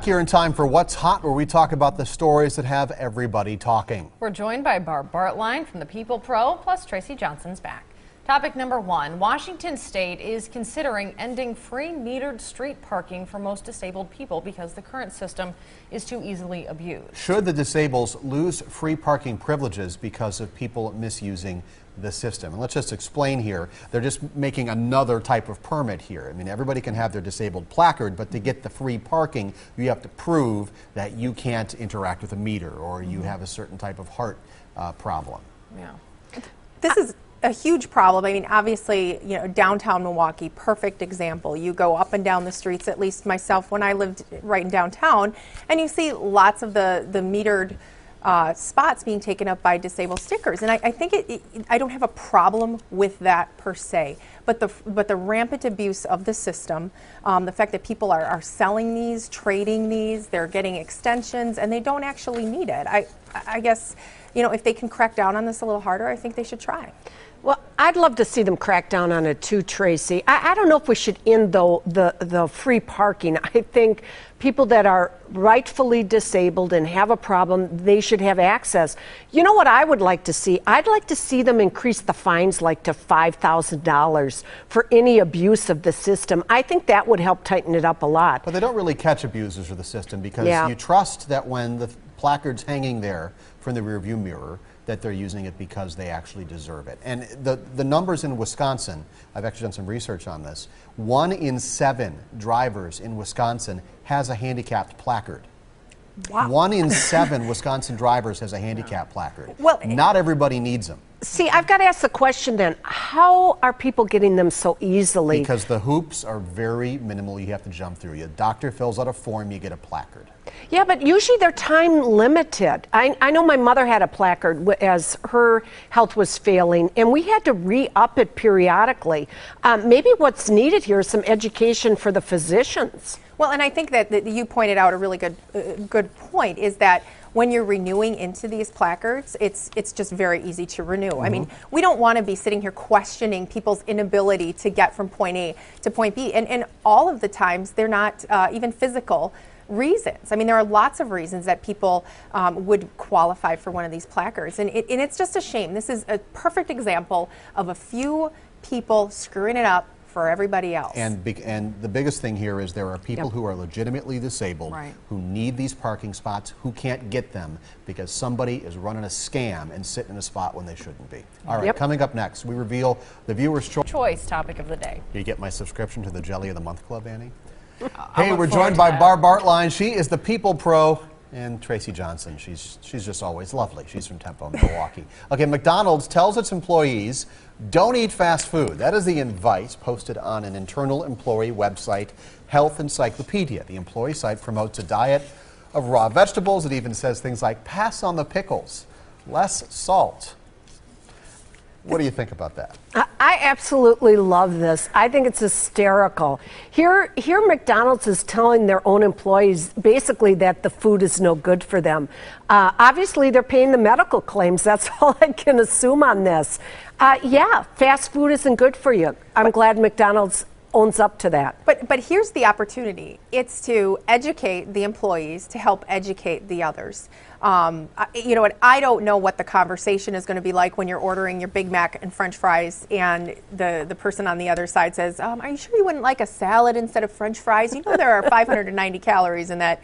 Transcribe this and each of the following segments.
Here in time for What's Hot, where we talk about the stories that have everybody talking. We're joined by Barb Bartlein from the People Pro, plus Tracy Johnson's back. Topic number one, Washington State is considering ending free metered street parking for most disabled people because the current system is too easily abused. Should the disabled lose free parking privileges because of people misusing the system? And let's just explain here. They're just making another type of permit here. I mean, everybody can have their disabled placard, but to get the free parking, you have to prove that you can't interact with a meter or you have a certain type of heart problem. Yeah. This is a huge problem. I mean, obviously, you know, downtown Milwaukee, perfect example. You go up and down the streets, at least myself when I lived right in downtown, and you see lots of the metered spots being taken up by disabled stickers. And I think I don't have a problem with that per se, but the rampant abuse of the system, the fact that people are selling these, trading these, they're getting extensions, and they don't actually need it. I guess, you know, if they can crack down on this a little harder, I think they should try. Well, I'd love to see them crack down on it too, Tracy. I don't know if we should end the free parking. I think people that are rightfully disabled and have a problem, they should have access. You know what I would like to see? I'd like to see them increase the fines like to $5,000 for any abuse of the system. I think that would help tighten it up a lot. But they don't really catch abusers of the system because you trust that when the placard's hanging there from the rearview mirror, that they're using it because they actually deserve it. And the numbers in Wisconsin, I've actually done some research on this, 1 in 7 drivers in Wisconsin has a handicapped placard. Wow. 1 in 7 Wisconsin drivers has a handicapped placard. Well, not everybody needs them. See, I've got to ask the question then, how are people getting them so easily? Because the hoops are very minimal you have to jump through. Your doctor fills out a form, you get a placard. Yeah, but usually they're time limited. I know my mother had a placard as her health was failing, and we had to re-up it periodically. Maybe what's needed here is some education for the physicians. Well, and I think that you pointed out a really good point, is that when you're renewing into these placards, it's just very easy to renew. I mean, we don't want to be sitting here questioning people's inability to get from point A to point B. And all of the times, they're not even physical reasons. I mean, there are lots of reasons that people would qualify for one of these placards. And it's just a shame. This is a perfect example of a few people screwing it up for everybody else. And the biggest thing here is there are people who are legitimately disabled who need these parking spots who can't get them because somebody is running a scam and sitting in a spot when they shouldn't be. All right, coming up next, we reveal the viewer's choice topic of the day. You get my subscription to the Jelly of the Month Club, Annie? Hey, we're joined by Barb Bartlein. She is the People Pro. And Tracy Johnson, she's just always lovely. She's from Tempo, Milwaukee. Okay, McDonald's tells its employees, don't eat fast food. That is the advice posted on an internal employee website, Health Encyclopedia. The employee site promotes a diet of raw vegetables. It even says things like, pass on the pickles, less salt. What do you think about that? I absolutely love this. I think it's hysterical. Here McDonald's is telling their own employees basically that the food is no good for them. Obviously, they're paying the medical claims. That's all I can assume on this. Yeah, fast food isn't good for you. I'm glad McDonald's owns up to that. But here's the opportunity. It's to educate the employees to help educate the others. You know what, I don't know what the conversation is going to be like when you're ordering your Big Mac and French fries and the person on the other side says, are you sure you wouldn't like a salad instead of French fries? You know there are 590 calories in that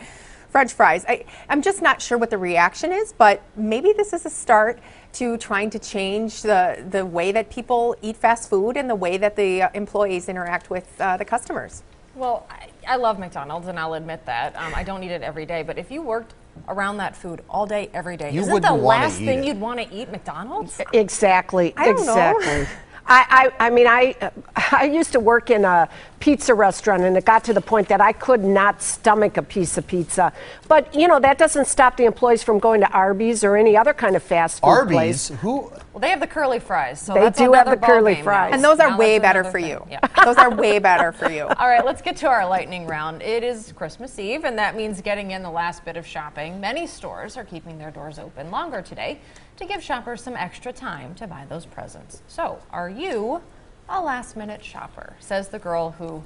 French fries. I'm just not sure what the reaction is, but maybe this is a start to trying to change the way that people eat fast food and the way that the employees interact with the customers. Well, I love McDonald's, and I'll admit that. I don't eat it every day, but if you worked around that food all day, every day, isn't the last thing you'd want to eat McDonald's? Exactly. I don't know. I mean, I used to work in a pizza restaurant, and it got to the point that I could not stomach a piece of pizza. But, you know, that doesn't stop the employees from going to Arby's or any other kind of fast food place. Arby's? Who? Well, they have the curly fries. So they do have the curly fries. And those are way better for you. Yeah. Those are way better for you. All right, let's get to our lightning round. It is Christmas Eve, and that means getting in the last bit of shopping. Many stores are keeping their doors open longer today to give shoppers some extra time to buy those presents. So, are you a last-minute shopper? Says the girl who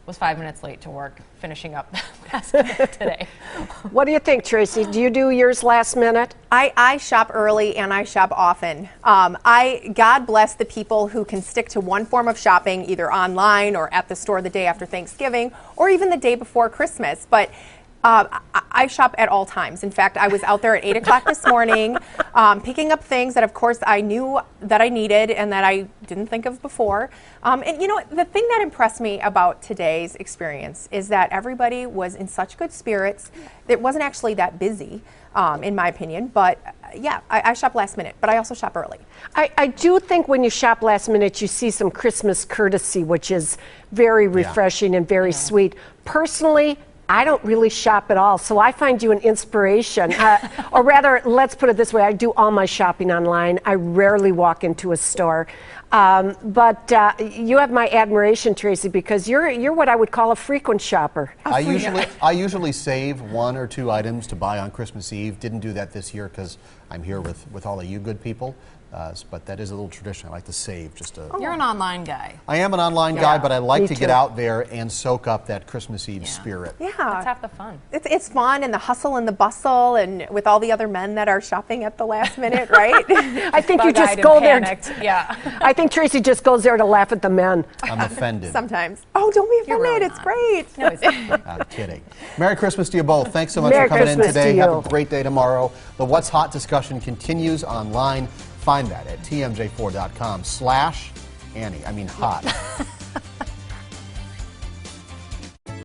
was 5 minutes late to work, finishing up last minute today. What do you think, Tracy? Do you do yours last minute? I shop early and I shop often. God bless the people who can stick to one form of shopping, either online or at the store the day after Thanksgiving, or even the day before Christmas. But I shop at all times. In fact, I was out there at 8 o'clock this morning picking up things that, of course, I knew that I needed and that I didn't think of before. And you know, the thing that impressed me about today's experience is that everybody was in such good spirits. It wasn't actually that busy, in my opinion, but yeah, I shop last minute, but I also shop early. I do think when you shop last minute, you see some Christmas courtesy, which is very refreshing and very sweet. Personally, I don't really shop at all, so I find you an inspiration. Or rather, let's put it this way, I do all my shopping online. I rarely walk into a store. But you have my admiration, Tracy, because you're what I would call a frequent shopper. I usually save 1 or 2 items to buy on Christmas Eve. Didn't do that this year because I'm here with all of you good people. But that is a little tradition. I like to save just to... You're an online guy. I am an online guy, but I like Me to too. get out there and soak up that Christmas Eve spirit. Yeah. That's half the fun. It's fun, and the hustle and the bustle, and with all the other men that are shopping at the last minute, right? I think you just Bug-eyed go and there. panicked. Yeah. I think Tracy just goes there to laugh at the men. I'm offended. Sometimes. Oh, don't be offended. really It's not. great. No, it's I'm kidding. Merry Christmas to you both. Thanks so much Merry for coming in Christmas today. to Have you. a great day tomorrow. The What's Hot discussion continues online. Find that at tmj4.com/Annie. I mean hot.